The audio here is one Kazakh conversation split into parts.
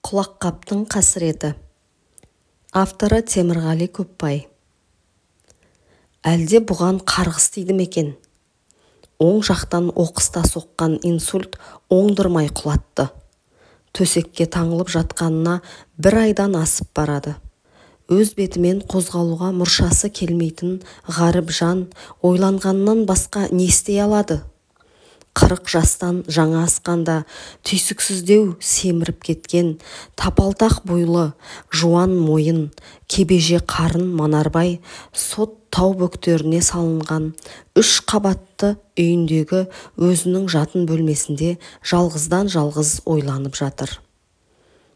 Құлаққаптың қасіреті. Авторы Темірғали Көпбай. Әлде бұған қарғыс тиді ме екен? Оң жақтан оқыста соққан инсульт оңдырмай құлатты. Төсекке таңылып жатқанына бір айдан асып барады. Өз бетімен қозғалуға мұршасы келмейтін ғаріп жан ойланғаннан басқа не істей алады? 40 жастан жаңа асқанда түйсіксіздеу семіріп кеткен тапалтақ бойлы жуан мойын кебеже қарын Манарбай сот тау бөктеріне салынған 3 қабатты үйіндегі өзінің жатын бөлмесінде жалғыздан жалғыз ойланып жатыр.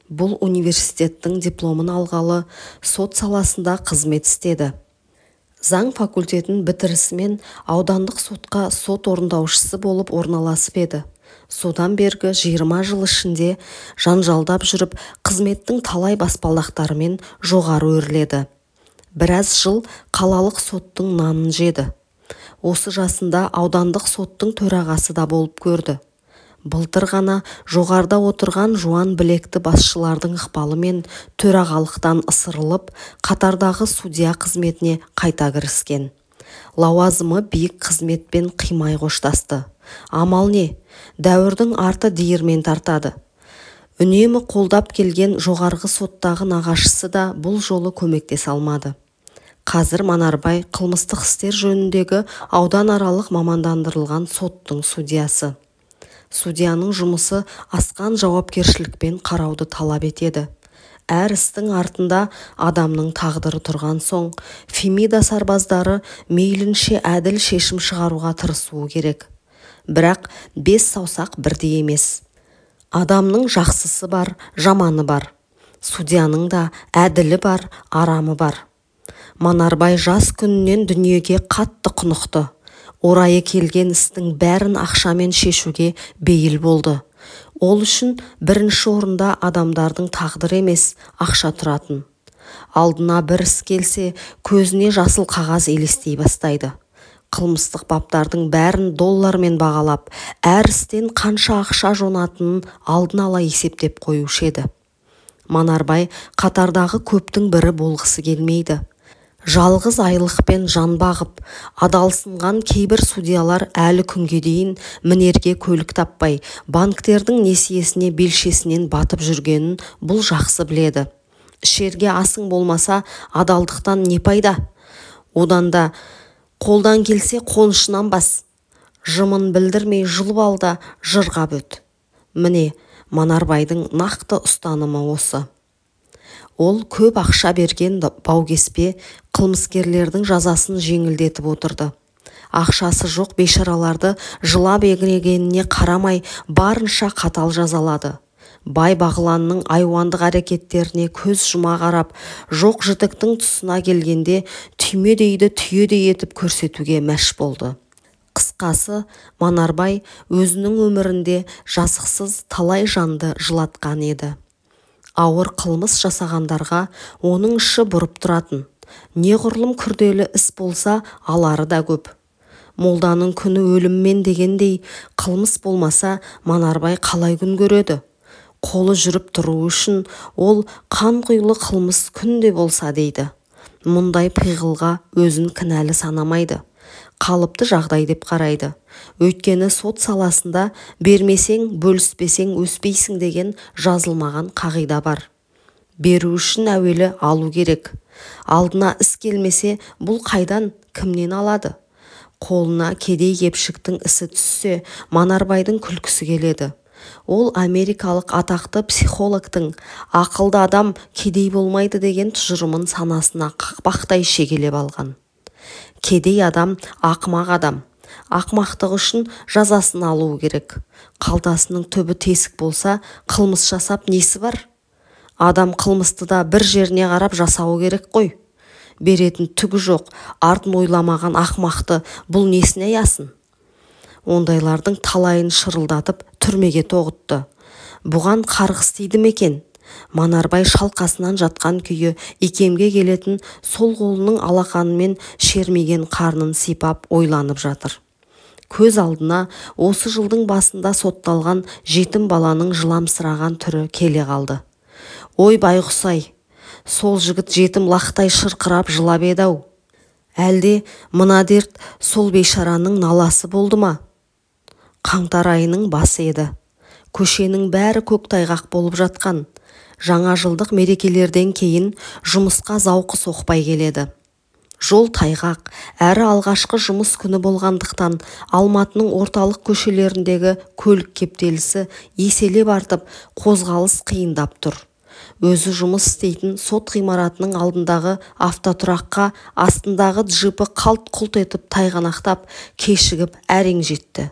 Бұл университеттің дипломын алғалы сот саласында қызмет істеді. Заң факультетін бітірісімен аудандық сотқа сот орындаушысы болып орналасып еді. Содан бергі 20 жыл ішінде жанжалдап жүріп, қызметтің талай баспалдақтарымен жоғары өрледі. Біраз жыл қалалық соттың нанын жеді. Осы жасында аудандық соттың төрағасы да болып көрді. Былтыр ғана жоғарда отырған жуан білекті басшылардың ықпалымен төрағалықтан ысырылып, қатардағы судья қызметіне қайта кіріскен. Лауазымы биік қызметпен қимай қоштасты. Амал не? Дәуірдің арты диірмен тартады. Үнемі қолдап келген жоғарғы соттағы нағашысы да бұл жолы көмектесе алмады. Қазір Манарбай қылмыстық істер жөніндегі ауданаралық мамандандырылған соттың судьясы. Судьяның жұмысы асқан жауапкершілікпен қарауды талап етеді. Әр істің артында адамның тағдыры тұрған соң, Фемида сарбаздары мейлінше әділ шешім шығаруға тырысуы керек. Бірақ 5 саусақ бірдей емес. Адамның жақсысы бар, жаманы бар. Судьяның да әділі бар, арамы бар. Манарбай жас күнінен дүниеге қатты құнықты. Орайы келген істің бәрін ақшамен шешуге бейіл болды. Ол үшін бірінші орында адамдардың тағдыры емес, ақша тұратын. Алдына бір іс келсе, көзіне жасыл қағаз елестей бастайды. Қылмыстық баптардың бәрін доллармен бағалап, әр істен қанша ақша жонатынын алдын ала есептеп қоюшы еді. Манарбай қатардағы көптің бірі болғысы келмейді. Жалғыз айлықпен жан бағып, адалсынған кейбір судьялар әлі күнге дейін мінерге көлік таппай, банктердің несиесіне белшесінен батып жүргенін бұл жақсы біледі. Ішерге асың болмаса, адалдықтан не пайда? Одан да қолдан келсе қонышынан бас. Жымын білдірмей жұлып ал да жырғап өт. Міне, Манарбайдың нақты ұстанымы осы. Ол көп ақша берген баугеспе қылмыскерлердің жазасын жеңілдетіп отырды. Ақшасы жоқ бейшараларды жылап егрегеніне қарамай барынша қатал жазалады. Бай бағланның айуандық әрекеттеріне көз жұма қарап, жоқ жітіктің тұсына келгенде түймедейді түйедей етіп көрсетуге мәш болды. Қысқасы, Манарбай өзінің өмірінде жазықсыз талай жанды жылатқан еді. Ауыр қылмыс жасағандарға оның іші бұрып тұратын. Неғұрлым күрделі іс болса, алары да көп. Молданың күні өліммен дегендей, қылмыс болмаса, Манарбай қалай күн көреді? Қолы жүріп тұру үшін ол қан құйлы қылмыс күнде болса дейді. Мұндай пиғылға өзін кінәлі санамайды. Қалыпты жағдай деп қарайды. Өйткені сот саласында бермесең, бөліспесең өспейсің деген жазылмаған қағида бар. Беру үшін әуелі алу керек. Алдына іс келмесе, бұл қайдан, кімнен алады? Қолына кедей-кепшіктің ісі түссе, Манарбайдың күлкісі келеді. Ол америкалық атақты психологтың ақылды адам кедей болмайды деген тұжырымын санасына қақпақтай шегелеп алған. Кедей адам ақымақ адам. Ақымақтығы үшін жазасын алуы керек. Қалтасының түбі тесік болса, қылмыс жасап несі бар? Адам қылмысты да бір жеріне қарап жасауы керек қой. Беретін түгі жоқ, артын ойламаған ақымақты бұл несіне ясын? Ондайлардың талайын шырылдатып түрмеге тоғытты. Бұған қарғыс тиді ме екен? Манарбай шалқасынан жатқан күйі икемге келетін сол қолының алақанымен шермеген қарнын сипап ойланып жатыр. Көз алдына осы жылдың басында сотталған жетім баланың жыламсыраған түрі келе қалды. Ой байғұс-ай, сол жігіт жетім лақтай шырқырап жылап еді-ау. Әлде мына дерт сол бейшараның наласы болды ма? Қаңтар айының басы еді. Көшенің бәрі көктайғақ болып жатқан. Жаңа жылдық мерекелерден кейін жұмысқа зауқы соқпай келеді. Жол тайғақ, әрі алғашқы жұмыс күні болғандықтан Алматының орталық көшелеріндегі көлік кептелісі еселеп артып, қозғалыс қиындап тұр. Өзі жұмыс істейтін сот ғимаратының алдындағы автотұраққа астындағы джипі қалт-құлт етіп тайғанақтап, кешігіп әрең жетті.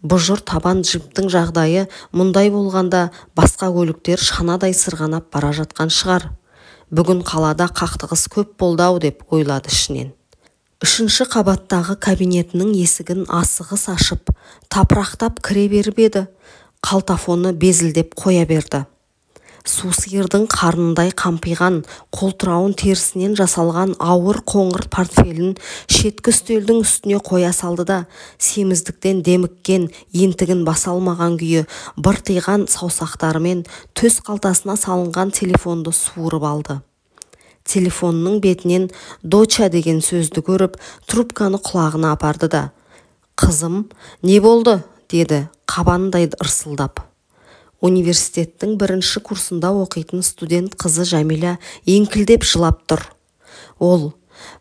Бұжыр табан джиптің жағдайы мұндай болғанда басқа көліктер шанадай сырғанап бара жатқан шығар. Бүгін қалада қақтығыс көп болды-ау деп ойлады ішінен. Үшінші қабаттағы кабинетінің есігін асығыс ашып, тапырақтап кіре беріп еді, қалтафоны безілдеп қоя берді. Су сиырдың қарнындай қампиған, қолтырауын терісінен жасалған ауыр қоңыр портфелін шеткі үстелдің үстіне қоя салды да, семіздіктен деміккен, ентігін баса алмаған күйі быртиған саусақтарымен төс қалтасына салынған телефонды суырып алды. Телефонның бетінен «доча» деген сөзді көріп, трубканы құлағына апарды да: «Қызым, не болды?» деді қабандай ырсылдап. Университеттің бірінші курсында оқитын студент қызы Жәмила еңкілдеп жылап тұр. Ол: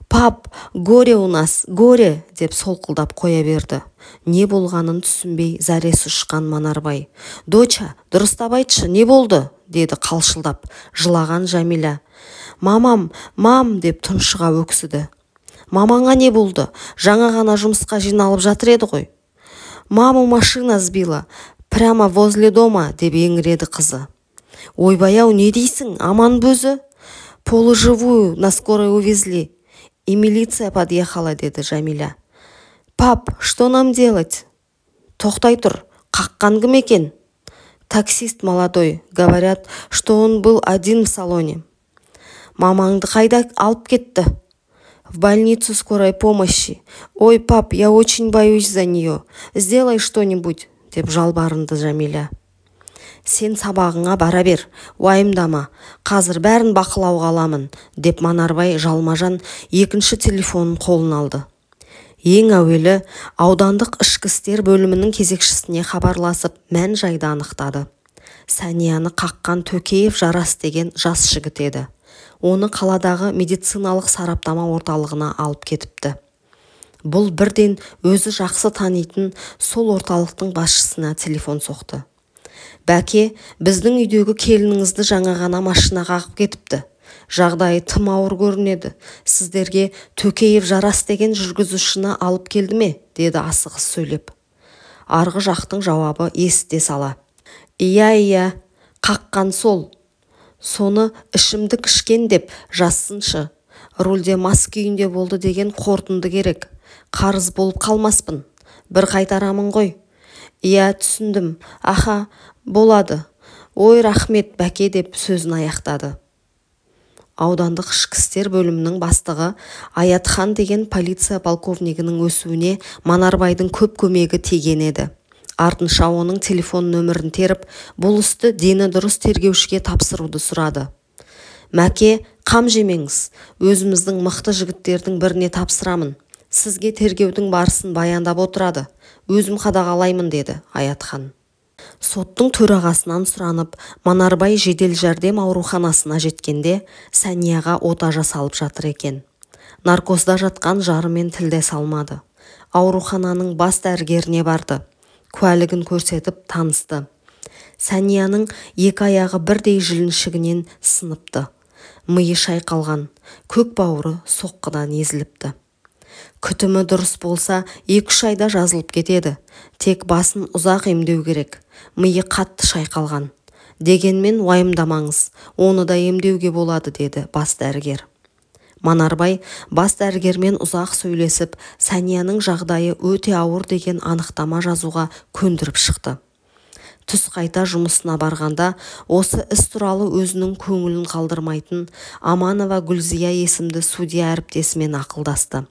«Пап, горе у нас, горе!» деп солқылдап қоя берді. Не болғанын түсінбей зәресі ұшқан Манарбай: «Доча, дұрыстап айтшы, не болды?» деді қалшылдап. Жылаған Жәмила: «Мамам, мам!» деп тұншыға өксіді. «Мамаңа не болды? Жаңа ғана жұмысқа жиналып жатыр еді ғой». «Маму машина сбила. Прямо возле дома», деп еңіреді қызы. «Ойбай-ау, не дейсің? Аман бөзі?» «Полуживую на скорой увезли. И милиция подъехала», деді Жәмила. «Пап, что нам делать?» «Тоқтай тұр, қаққан кім екен?» «Таксист молодой. Говорят, что он был один в салоне». «Мамаңды қайда алып кетті?» «В больницу скорой помощи. Ой, пап, я очень боюсь за нее. Сделай что-нибудь», деп жалбарынды Жәмила. «Сен сабағыңа бара бер, уайымдама, қазір бәрін бақылауға аламын», деп Манарбай жалмажан екінші телефонын қолын алды. Ең әуелі аудандық ішкі істер бөлімінің кезекшісіне хабарласып, мән-жайды анықтады. Сәнияны қаққан Төкеев Жарас деген жас жігіт еді. Оны қаладағы медициналық сараптама орталығына алып кетіпті. Бұл бірден өзі жақсы танитын сол орталықтың басшысына телефон соқты. «Бәке, біздің үйдегі келініңізді жаңа ғана машина қағып кетіпті. Жағдайы тым ауыр көрінеді. Сіздерге Төкеев Жарас деген жүргізушіні алып келді ме?» деді асығыс сөйлеп. Арғы жақтың жауабы есіте сала: «Иә, қаққан сол. Соны ішімдік ішкен деп жазсыншы. Рульде мас күйінде болды деген қорытынды керек. Қарыз болып қалмаспын. Бір қайтарамын ғой». «Иә, түсіндім. Аха, болады. Ой, рахмет, бәке», деп сөзін аяқтады. Аудандық ішкі істер бөлімінің бастығы Аятхан деген полиция полковнигінің өсуіне Манарбайдың көп көмегі тиген еді. Артынша оның телефон нөмірін теріп, бұл істі дені дұрыс тергеушіге тапсыруды сұрады. «Мәке, қам жемеңіз. Өзіміздің мықты жігіттердің біріне тапсырамын. Сізге тергеудің барысын баяндап отырады. Өзім қадағалаймын», деді Аятхан. Соттың төрағасынан сұранып, Манарбай жедел жәрдем ауруханасына жеткенде Сәнияға ота жасалып жатыр екен. Наркозда жатқан жарымен тілде салмады. Аурухананың бас дәрігеріне барды. Куәлігін көрсетіп танысты. Сәнияның екі аяғы бірдей жіліншігінен сыныпты. Миы шайқалған, көк бауыры соққыдан езіліпті. Күтімі дұрыс болса, 2-3 айда жазылып кетеді. Тек басын ұзақ емдеу керек. Миы қатты шайқалған. Дегенмен уайымдамаңыз, оны да емдеуге болады, деді бас дәрігер. Манарбай бас дәрігермен ұзақ сөйлесіп, Сәнияның жағдайы өте ауыр деген анықтама жазуға көндіріп шықты. Түс қайта жұмысына барғанда, осы іс туралы өзінің көңілін қалдырмайтын Аманова Гүлзия есімді судья әріптесімен ақылдасты.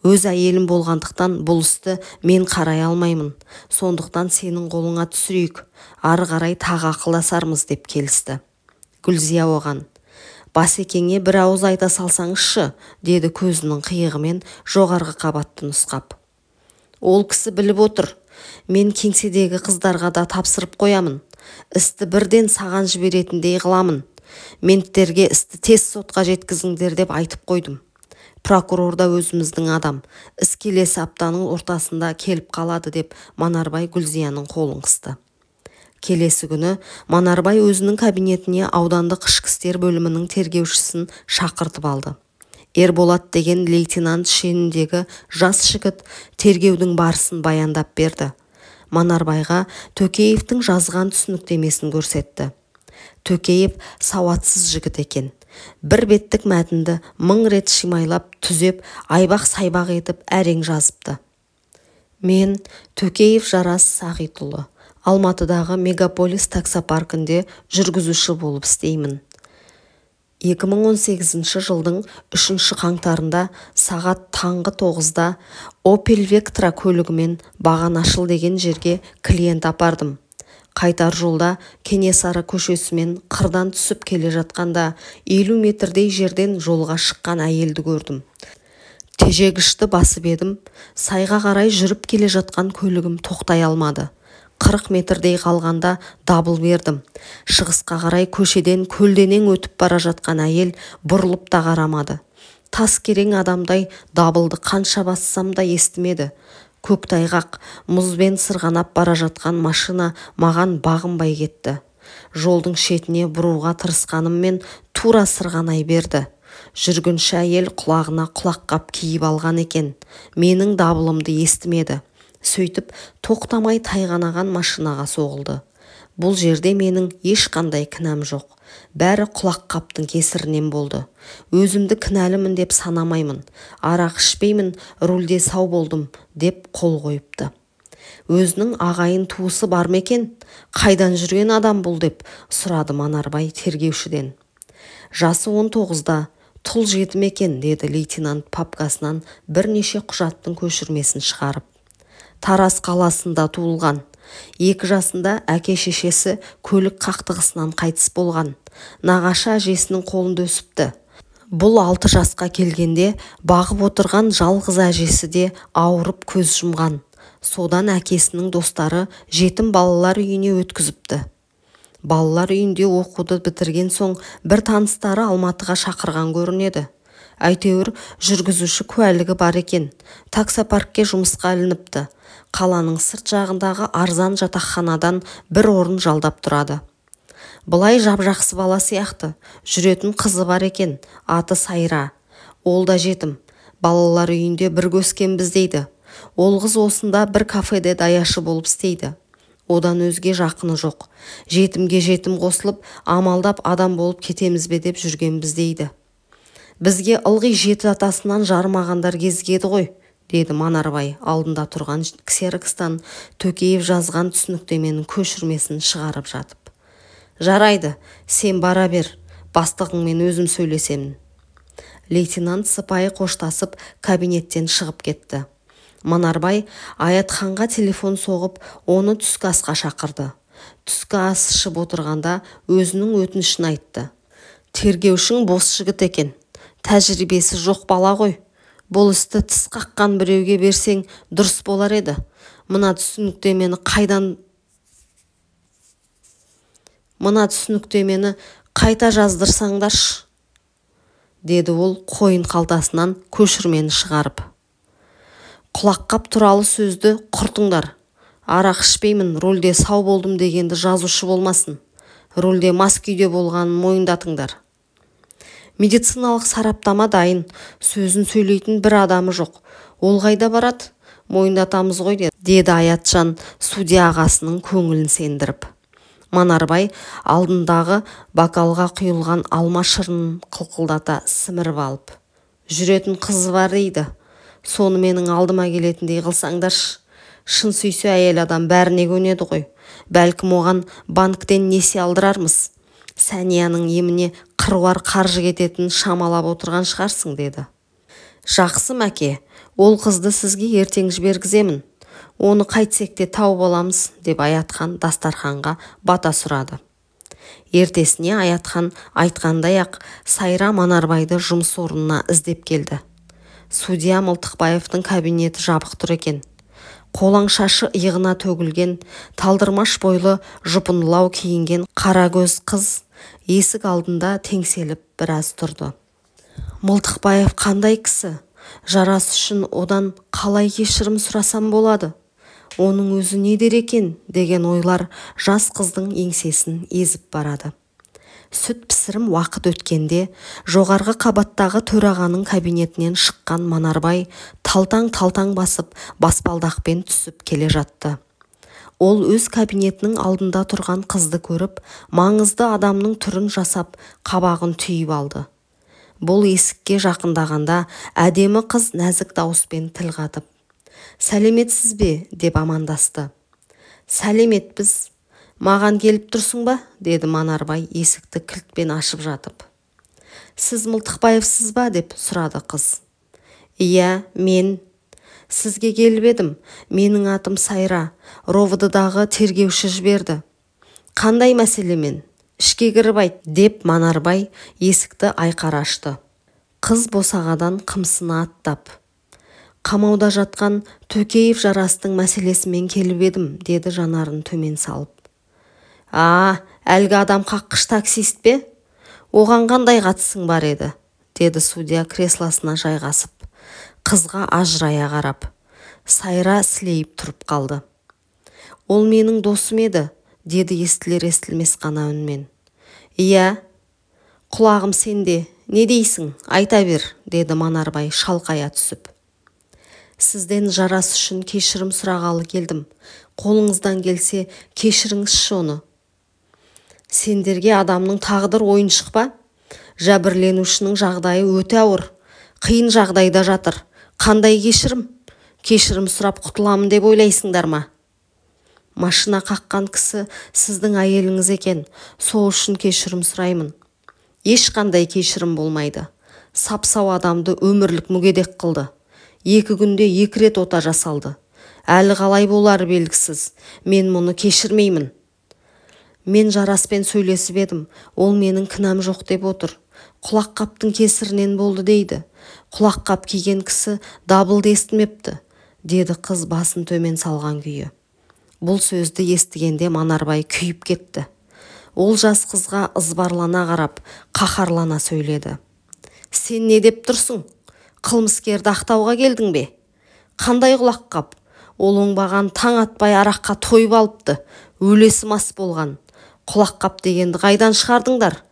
«Өз әйелім болғандықтан бұл істі мен қарай алмаймын. Сондықтан сенің қолыңа түсірейік. Ары қарай тағы ақылдасармыз», деп келісті. Гүлзия оған. Басекеңе бір ауыз айта салсаңызшы, деді көзінің қиығымен жоғарғы қабатты нұсқап. Ол кісі біліп отыр. Мен кеңседегі қыздарға да тапсырып қоямын. Істі бірден саған жіберетіндей қыламын. Менттерге істі тез сотқа жеткізіңдер деп айтып қойдым. Прокурор да өзіміздің адам. Іс келесі аптаның ортасында келіп қалады деп Манарбай Гүлзияның қолын қысты. Келесі күні Манарбай өзінің кабинетіне аудандық ішкі істер бөлімінің тергеушісін шақыртып алды. Ерболат деген лейтенант шеніндегі жас жігіт тергеудің барысын баяндап берді. Манарбайға Төкеевтің жазған түсініктемесін көрсетті. Төкеев сауатсыз жігіт екен. Бір беттік мәтінді 1000 рет шимайлап, түзеп, айбақ-сайбақ етіп әрең жазыпты. Мен Төкеев Жарас Сағитұлы, Алматыдағы Мегаполис таксопаркінде жүргізуші болып істеймін. 2018 жылдың 3 қаңтарында сағат таңғы 9-да Opel Vectra көлігімен Бағанашыл деген жерге клиент апардым. Қайтар жолда Кенесары көшесімен қырдан түсіп келе жатқанда 50 метрдей жерден жолға шыққан әйелді көрдім. Тежегішті басып едім, сайға қарай жүріп келе жатқан көлігім тоқтай алмады. 40 метрдей қалғанда дабыл бердім. Шығысқа қарай көшеден көлденең өтіп бара жатқан әйел бұрылып та қарамады. Тас керең адамдай дабылды қанша бассам да естімеді. Көктайғақ, мұзбен сырғанап бара жатқан машина маған бағынбай кетті. Жолдың шетіне бұруға тырысқаныммен тура сырғанай берді. Жүргінші әйел құлағына құлаққап киіп алған екен. Менің дабылымды естімеді. Сөйтіп, тоқтамай тайғанаған машинаға соғылды. Бұл жерде менің ешқандай кінәм жоқ. Бәрі құлаққаптың кесірінен болды. Өзімді кінәлімін деп санамаймын. Арақ ішпеймін, рульде сау болдым деп қол қойыпты. Өзінің ағайын туысы бар ма екен? Қайдан жүрген адам бұл деп сұрады Манарбай тергеушіден. Жасы 19-да, тұл жетім екен, деді лейтенант папкасынан бірнеше құжаттың көшірмесін шығарып. Тараз қаласында туылған. 2 жасында әке-шешесі көлік қақтығысынан қайтыс болған. Нағашы әжесінің қолында өсіпті. Бұл 6 жасқа келгенде бағып отырған жалғыз әжесі де ауырып көз жұмған. Содан әкесінің достары жетім балалар үйіне өткізіпті. Балалар үйінде оқуды бітірген соң бір таныстары Алматыға шақырған көрінеді. Әйтеуір жүргізуші куәлігі бар екен. Таксопаркке жұмысқа ілініпті. Қаланың сырт жағындағы арзан жатақханадан бір орын жалдап тұрады. Бұлай жап-жақсы бала сияқты. Жүретін қызы бар екен, аты Сайра. Ол да жетім. Балалар үйінде бір өскенбіз дейді. Ол қыз осында бір кафеде даяшы болып істейді. Одан өзге жақыны жоқ. Жетімге жетім қосылып, амалдап адам болып кетеміз бе деп жүргенбіз дейді. Бізге ылғи 7 атасынан жармағандар кезігеді ғой, деді Манарбай алдында тұрған ксерокстан Төкеев жазған түсініктеменің көшірмесін шығарып жатып. Жарайды, сен бара бер, бастығыңмен өзім сөйлесемін. Лейтенант сыпайы қоштасып кабинеттен шығып кетті. Манарбай Аятханға телефон соғып, оны түскі асқа шақырды. Түскі ас ішіп отырғанда өзінің өтінішін айтты. Тергеушің бос жігіт екен. Тәжірибесі жоқ бала ғой. Бұл істі тіс қаққан біреуге берсең дұрыс болар еді. Мына түсініктемені қайта жаздырсаңдаршы, деді ол қойын қалтасынан көшірмені шығарып. Құлаққап туралы сөзді құртыңдар. Арақ ішпеймін, рөлде сау болдым дегенді жазушы болмасын. Рөлде мас күйде болғанын мойындатыңдар. Медициналық сараптама дайын, сөзін сөйлейтін бір адамы жоқ. Ол қайда барады? Мойындатамыз ғой, деді Аятжан судья ағасының көңілін сендіріп. Манарбай алдындағы бокалға құйылған алма шырынын қылқылдата сіміріп алып. Жүретін қызы бар дейді. Соны менің алдыма келетіндей қылсаңдаршы. Шын сүйсе әйел адам бәріне көнеді ғой. Бәлкім оған банктен несие алдырармыз. Сәнияның еміне қыруар қаржы кететін шамалап отырған шығарсың, деді. Жақсы мәке, ол қызды сізге ертең жібергіземін. Оны қайтсек те тауып аламыз, деп Аятхан дастарханға бата сұрады. Ертесіне Аятхан айтқандай-ақ Сайра Манарбайды жұмыс орнына іздеп келді. Судья Мылтықбаевтың кабинеті жабық тұр екен. Қолаң шашы иығына төгілген, талдырмаш бойлы жұпынылау киінген қара көз қыз есік алдында теңселіп біраз тұрды. Мылтықбаев қандай кісі? Жарас үшін одан қалай кешірім сұрасам болады? Оның өзі не дер екен деген ойлар жас қыздың еңсесін езіп барады. Сүт пісірім уақыт өткенде жоғарғы қабаттағы төрағаның кабинетінен шыққан Манарбай талтаң-талтаң басып баспалдақпен түсіп келе жатты. Ол өз кабинетінің алдында тұрған қызды көріп, маңызды адамның түрін жасап, қабағын түйіп алды. Бұл есікке жақындағанда әдемі қыз нәзік дауыспен тіл қатып: «Сәлеметсіз бе?» деп амандасты. «Сәлеметпіз. Маған келіп тұрсың ба?» деді Манарбай есікті кілтпен ашып жатып. «Сіз Мылтықбаевсыз ба?» деп сұрады қыз. «Иә, мен. Сізге келіп едім. Менің атым Сайра. РОВД-дағы тергеуші жіберді». «Қандай мәселемен? Ішке кіріп айт», деп Манарбай есікті айқара ашты. Қыз босағадан қымсына аттап: «Қамауда жатқан Төкеев Жарастың мәселесімен келіп едім», деді жанарын төмен салып. Әлгі адам қаққыш таксист пе? Оған қандай қатысың бар еді?» деді судья креслосына жайғасып, қызға ажырая қарап. Сайра сілейіп тұрып қалды. «Ол менің досым еді», деді естілер-естілмес қана үнмен. «Иә, құлағым сенде. Не дейсің? Айта бер», деді Манарбай шалқая түсіп. «Сізден Жарас үшін кешірім сұрағалы келдім. Қолыңыздан келсе, кешіріңізші оны». «Сендерге адамның тағдыр ойыншық па? Жәбірленушінің жағдайы өте ауыр. Қиын жағдайда жатыр. Қандай кешірім? Кешірім сұрап құтыламын деп ойлайсыңдар ма? Машина қаққан кісі сіздің әйеліңіз екен. Сол үшін кешірім сұраймын». «Ешқандай кешірім болмайды. Сап-сау адамды өмірлік мүгедек қылды. 2 күнде 2 рет ота жасалды. Әлі қалай болары белгісіз. Мен мұны кешірмеймін. Мен Жараспен сөйлесіп едім. Ол менің кінәм жоқ деп отыр. Құлаққаптың кесірінен болды дейді. Құлаққап киген кісі дабылды естімепті», деді қыз басын төмен салған күйі. Бұл сөзді естігенде Манарбай күйіп кетті. Ол жас қызға ызбарлана қарап, қаһарлана сөйледі. «Сен не деп тұрсың? Қылмыскерді ақтауға келдің бе? Қандай құлаққап? Ол оңбаған таң атпай араққа тойып алыпты. Өлесі мас болған. Құлаққап дегенді қайдан шығардыңдар?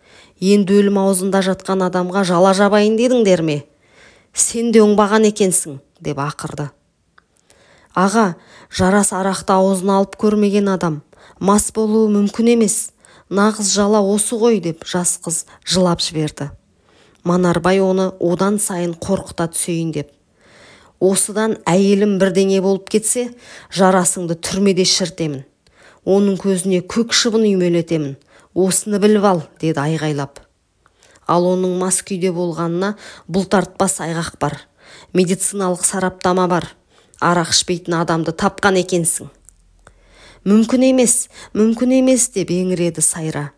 Енді өлім аузында жатқан адамға жала жабайын дедіңдер ме? Сен де оңбаған екенсің», деп ақырды. «Аға, Жарас арақты аузына алып көрмеген адам. Мас болуы мүмкін емес. Нағыз жала осы ғой», деп жас қыз жылап жіберді. Манарбай оны одан сайын қорқыта түсейін деп: «Осыдан әйелім бірдеңе болып кетсе, Жарасыңды түрмеде шіртемін. Оның көзіне көк шыбын үймелетемін. Осыны біліп ал», деді айғайлап. Ал оның мас күйде болғанына бұлтартпас айғақ бар. Медициналық сараптама бар. Арақ ішпейтін адамды тапқан екенсің. «Мүмкін емес, мүмкін емес», деп еңіреді Сайра,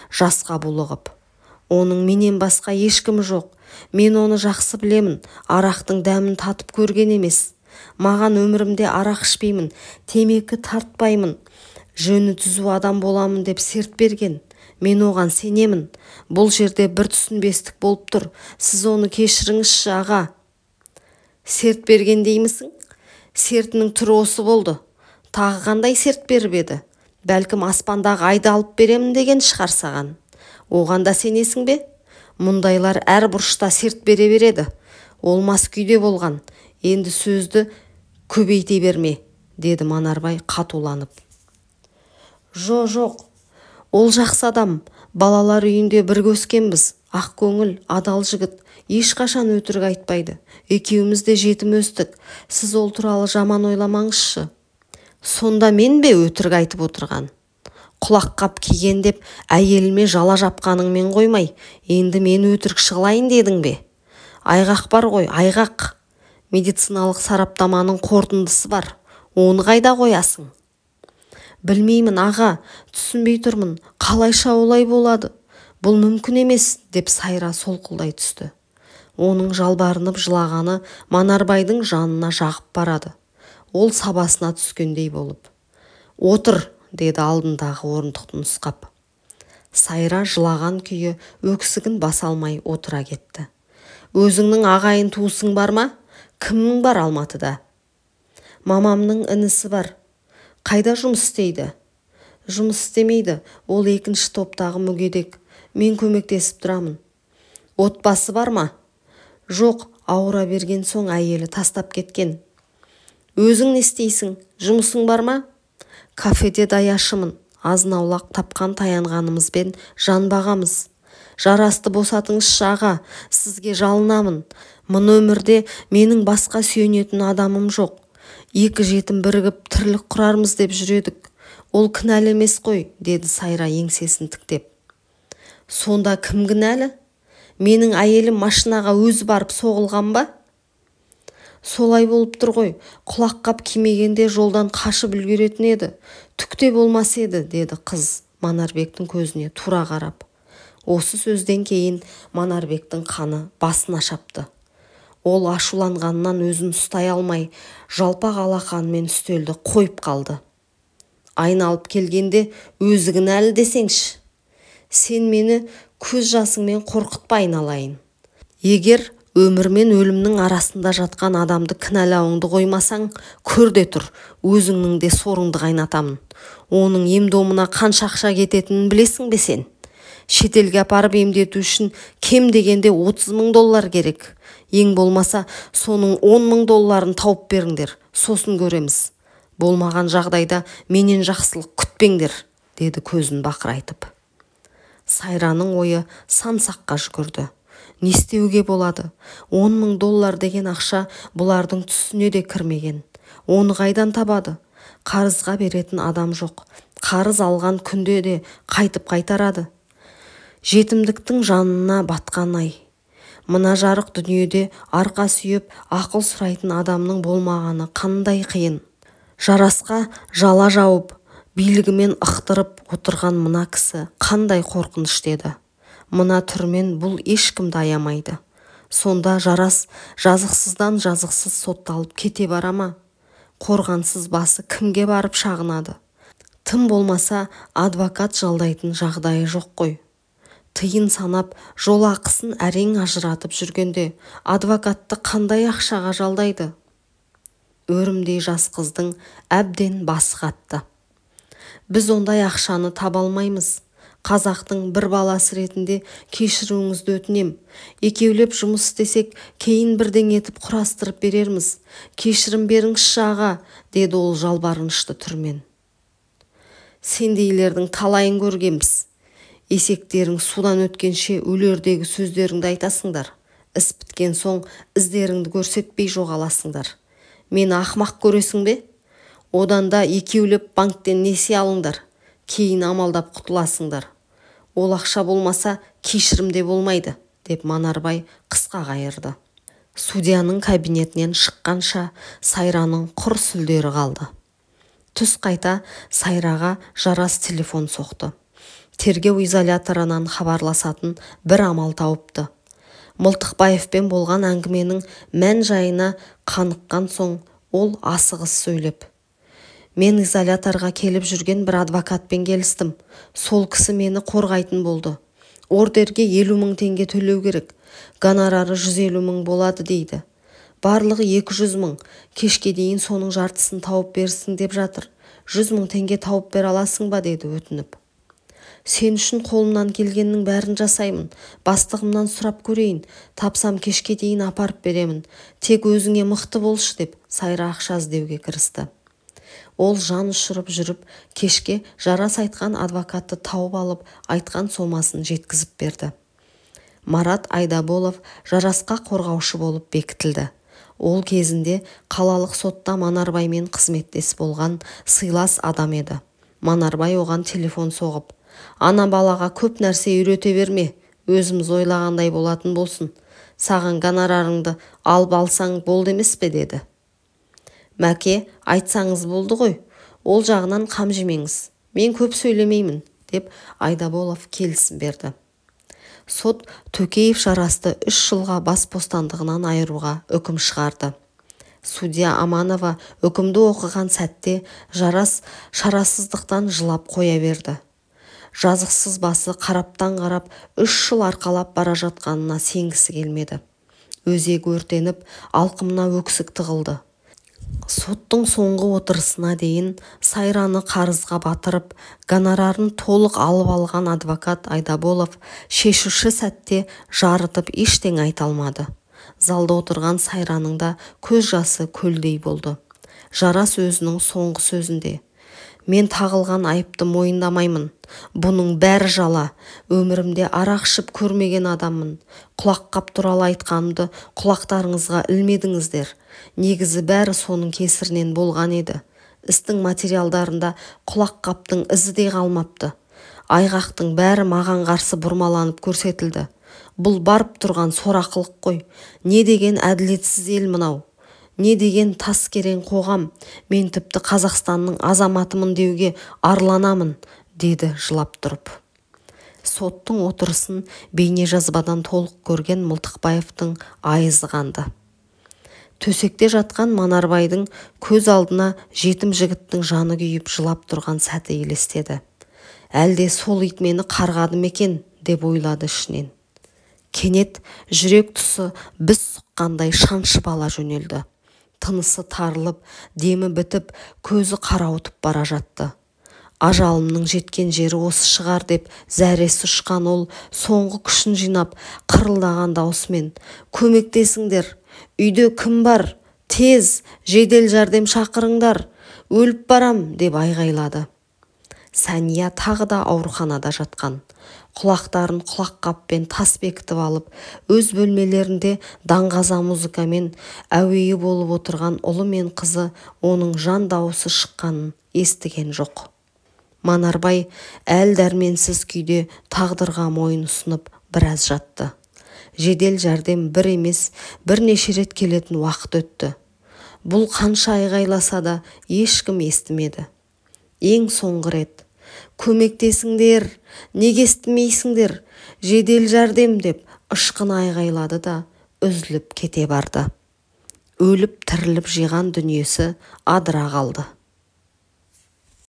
жасқа булығып. «Оның менен басқа ешкімі жоқ. Мен оны жақсы білемін. Арақтың дәмін татып көрген емес. Маған өмірімде арақ ішпеймін, темекі тартпаймын, жөні түзу адам боламын деп серт берген. Мен оған сенемін. Бұл жерде бір түсінбестік болып тұр. Сіз оны кешіріңізші, аға». «Серт берген деймісің? Сертінің түрі осы болды. Тағы қандай серт беріп еді? Бәлкім аспандағы айды алып беремін деген шығар саған. Оған да сенесің бе? Мұндайлар әр бұрышта серт бере береді. Ол мас күйде болған. Енді сөзді көбейте берме», деді Манарбай қатуланып. «Жоқ, ол жақсы адам. Балалар үйінде бірге өскенбіз. Ақ көңіл, адал жігіт. Ешқашан өтірік айтпайды. Екеуміз де жетім өстік. Сіз ол туралы жаман ойламаңызшы». «Сонда мен бе өтірік айтып отырған? Құлаққап киген деп әйеліме жала жапқаныңмен қоймай, енді мен өтірік шығылайын дедің бе? Айғақ бар ғой, айғақ. Медициналық сараптаманың қорытындысы бар. Оны қайда қоясың? Білмеймін аға, түсінбей тұрмын, қалайша олай болады? Бұл мүмкін емес, деп Сайра солқылдай түсті. Оның жалбарынып жылағаны Манарбайдың жанына жағып барады. Ол сабасына түскендей болып. Отыр, деді алдындағы орындықты нұсқап. Сайра жылаған күйі өксігін баса алмай отыра кетті. Өзіңнің ағайын туысың бар ма? Кімнің бар Алматыда? Мамамның інісі бар. Қайда жұмыс істейді? Жұмыс істемейді, ол екінші топтағы мүгедек. Мен көмектесіп тұрамын. Отбасы бар ма? Жоқ, ауыра берген соң әйелі тастап кеткен. Өзің не істейсің? Жұмысың бар ма? Кафеде даяшымын. Азын-аулақ тапқан таянғанымызбен жан бағамыз. Жарасты босатыңызшы аға, сізге жалынамын. Мұны өмірде менің басқа сүйенетін адамым жоқ. Екі жетім бірігіп тірлік құрармыз деп жүредік. Ол кінәлі емес қой, деді Сайра еңсесін тіктеп. Сонда кім кінәлі? Менің әйелім машинаға өзі барып соғылған ба? Солай болып тұр ғой, құлаққап кимегенде жолдан қашып үлгеретін еді. Түкте болмас еді, деді қыз Манарбектің көзіне тура қарап. Осы сөзден кейін Манарбектің қаны басына шапты. Ол ашуланғаннан өзін ұстай алмай, жалпақ алақанымен үстелді қойып қалды. Айналып келгенде өзі кінәлі десеңші. Сен мені көз жасыңмен қорқытпа айналайын. Егер өмір мен өлімнің арасында жатқан адамды кінәлауыңды қоймасаң, көр де тұр, өзіңнің де сорыңды қайнатамын. Оның ем-домына қанша ақша кететінін білесің бе сен? Шетелге апарып емдету үшін кем дегенде $30,000 керек. Ең болмаса соның $10,000 тауып беріңдер, сосын көреміз. Болмаған жағдайда менен жақсылық күтпеңдер, деді көзін бақырайтып. Сайраның ойы сан-саққа жүгірді. Не істеуге болады? $10,000 деген ақша бұлардың түсіне де кірмеген. Оны қайдан табады? Қарызға беретін адам жоқ. Қарыз алған күнде де қайтып қайтарады. Жетімдіктің жанына батқан ай. Мына жарық дүниеде арқа сүйеп ақыл сұрайтын адамның болмағаны қандай қиын. Жарасқа жала жауып, билігімен ықтырып отырған мына кісі қандай қорқынышты еді. Мына түрмен бұл ешкімді аямайды. Сонда Жарас жазықсыздан жазықсыз сотталып кете бара ма? Қорғансыз басы кімге барып шағынады? Тым болмаса адвокат жалдайтын жағдайы жоқ қой. Тиын санап жол ақысын әрең ажыратып жүргенде адвокатты қандай ақшаға жалдайды? Өрімдей жас қыздың әбден басы қатты. Біз ондай ақшаны таба алмаймыз. Қазақтың бір баласы ретінде кешіруіңізді өтінем. Екеулеп жұмыс істесек, кейін бірден етіп құрастырып берерміз. Кешірім беріңізші аға, деді ол жалбарынышты түрмен. Сендейлердің талайын көргеміз. Есектерің судан өткенше өлердегі сөздеріңді айтасыңдар. Іс біткен соң іздеріңді көрсетпей жоғаласыңдар. Мені ақмақ көресің бе? Одан да екеулеп банктен несие алыңдар. Кейін амалдап құтыласыңдар. Ол ақша болмаса кешірім де болмайды, деп Манарбай қысқа қайырды. Судьяның кабинетінен шыққанша Сайраның құр сүлдері қалды. Түс қайта Сайраға Жарас телефон соқты. Тергеу изоляторынан хабарласатын бір амал тауыпты. Мылтықбаевпен болған әңгіменің мән жайына қаныққан соң ол асығыс сөйлеп. Мен изоляторға келіп жүрген бір адвокатпен келістім. Сол кісі мені қорғайтын болды. Ордерге 50,000 теңге төлеу керек. Гонорары 150,000 болады дейді. Барлығы 200,000. Кешке дейін соның жартысын тауып берсін деп жатыр. 100,000 теңге тауып бер аласың ба, деді өтініп. Сен үшін қолымнан келгеннің бәрін жасаймын. Бастығымнан сұрап көрейін. Тапсам кешке дейін апарып беремін. Тек өзіңе мықты болшы, деп Сайра ақша іздеуге кірісті. Ол жан ұшырып жүріп, кешке Жарас айтқан адвокатты тауып алып, айтқан сомасын жеткізіп берді. Марат Айдаболов Жарасқа қорғаушы болып бекітілді. Ол кезінде қалалық сотта Манарбаймен қызметтес болған сыйлас адам еді. Манарбай оған телефон соғып: «Ана балаға көп нәрсе үйрете берме, өзіміз ойлағандай болатын болсын. Саған гонорарыңды алып алсаң болды емес пе?» деді. «Мәке, айтсаңыз болды ғой. Ол жағынан қам жемеңіз. Мен көп сөйлемеймін, деп Айдаболов келісім берді. Сот Төкеев Жарасты 3 жылға бас бостандығынан айыруға үкім шығарды. Судья Аманова үкімді оқыған сәтте Жарас шарасыздықтан жылап қоя берді. Жазықсыз басы қараптан қарап 3 жыл арқалап бара жатқанына сенгісі келмеді. Өзегі өртеніп, алқымына өксік тығылды. Соттың соңғы отырысына дейін Сайраны қарызға батырып, гонорарын толық алып алған адвокат Айдаболов шешуші сәтте жарытып ештеңе айта алмады. Залда отырған Сайраның да көз жасы көлдей болды. Жарас өзінің соңғы сөзінде: «Мен тағылған айыпты мойындамаймын. Бұның бәрі жала. Өмірімде арақ ішіп көрмеген адаммын. Құлаққап туралы айтқанымды құлақтарыңызға ілмедіңіздер. Негізі бәрі соның кесірінен болған еді. Істің материалдарында құлаққаптың ізі де қалмапты. Айғақтың бәрі маған қарсы бұрмаланып көрсетілді. Бұл барып тұрған сорақылық қой. Не деген әділетсіз ел мынау. Не деген тас керең қоғам. Мен тіпті Қазақстанның азаматымын деуге арланамын», деді жылап тұрып. Соттың отырысын бейнежазбадан толық көрген Мылтықбаевтың айызы қанды. Төсекте жатқан Манарбайдың көз алдына жетім жігіттің жаны күйіп жылап тұрған сәті елестеді. Әлде сол ит мені қарғады ма екен, деп ойлады ішінен. Кенет жүрек тұсы біз сұққандай шаншып ала жөнелді. Тынысы тарылып, демі бітіп, көзі қарауытып бара жатты. Ажалымның жеткен жері осы шығар деп зәресі ұшқан ол соңғы күшін жинап қырылдаған даусымен: «Көмектесіңдер! Үйде кім бар? Тез, жедел жәрдем шақырыңдар! Өліп барам!» деп айғайлады. Сәния тағы да ауруханада жатқан. Құлақтарын құлаққаппен тас бекітіп алып, өз бөлмелерінде даңғаза музыкамен әуейі болып отырған ұлы мен қызы оның жан дауысы шыққанын естіген жоқ. Манарбай әл дәрменсіз күйде тағдырға мойын ұсынып біраз жатты. Жедел жәрдем бір емес, бірнеше рет келетін уақыт өтті. Бұл қанша айғайласа да ешкім естімеді. Ең соңғы рет: «Көмектесіңдер, неге естімейсіңдер? Жедел жәрдем!» деп ышқына айғайлады да үзіліп кете барды. Өліп тіріліп жиған дүниесі адыра қалды.